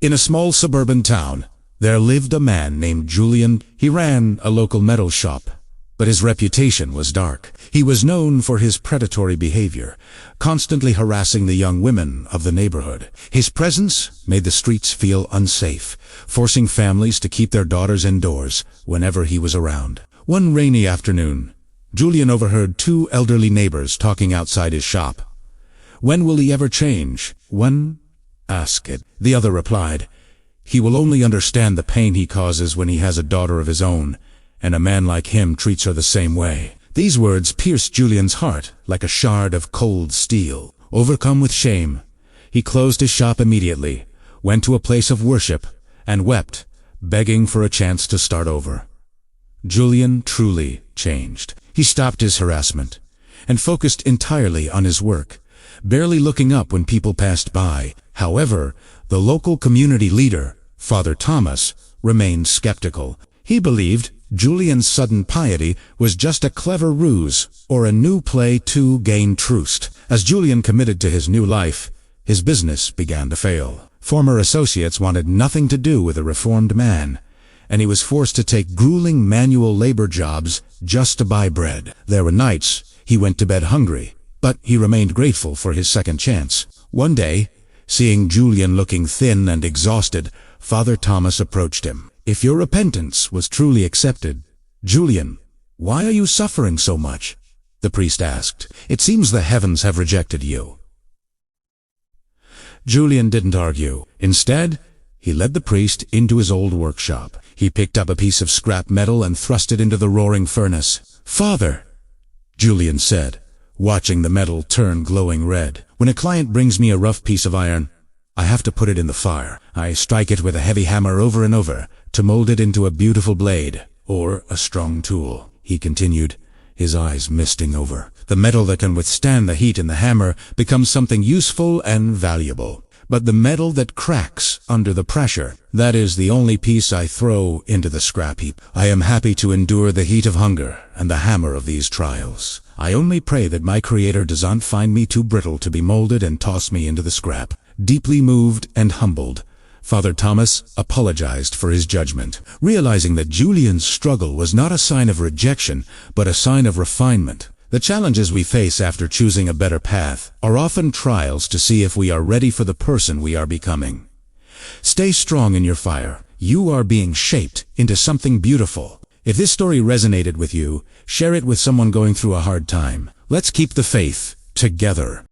In a small suburban town, there lived a man named Julian. He ran a local metal shop, but his reputation was dark. He was known for his predatory behavior, constantly harassing the young women of the neighborhood. His presence made the streets feel unsafe, forcing families to keep their daughters indoors whenever he was around. One rainy afternoon, Julian overheard two elderly neighbors talking outside his shop. "When will he ever change?" one asked it. The other replied, "He will only understand the pain he causes when he has a daughter of his own, and a man like him treats her the same way." These words pierced Julian's heart like a shard of cold steel. Overcome with shame, he closed his shop immediately, went to a place of worship, and wept, begging for a chance to start over. Julian truly changed. He stopped his harassment and focused entirely on his work, barely looking up when people passed by. However, the local community leader, Father Thomas, remained skeptical. He believed Julian's sudden piety was just a clever ruse or a new play to gain trust. As Julian committed to his new life, his business began to fail. Former associates wanted nothing to do with a reformed man, and he was forced to take grueling manual labor jobs just to buy bread. There were nights he went to bed hungry, but he remained grateful for his second chance. One day, seeing Julian looking thin and exhausted, Father Thomas approached him. "If your repentance was truly accepted, Julian, why are you suffering so much?" the priest asked. "It seems the heavens have rejected you." Julian didn't argue. Instead, he led the priest into his old workshop. He picked up a piece of scrap metal and thrust it into the roaring furnace. "Father," Julian said, watching the metal turn glowing red, "when a client brings me a rough piece of iron, I have to put it in the fire. I strike it with a heavy hammer over and over to mold it into a beautiful blade or a strong tool," he continued, his eyes misting over. "The metal that can withstand the heat in the hammer becomes something useful and valuable. But the metal that cracks under the pressure, that is the only piece I throw into the scrap heap. I am happy to endure the heat of hunger and the hammer of these trials. I only pray that my Creator does not find me too brittle to be molded and toss me into the scrap." Deeply moved and humbled, Father Thomas apologized for his judgment, realizing that Julian's struggle was not a sign of rejection, but a sign of refinement. The challenges we face after choosing a better path are often trials to see if we are ready for the person we are becoming. Stay strong in your fire. You are being shaped into something beautiful. If this story resonated with you, share it with someone going through a hard time. Let's keep the faith together.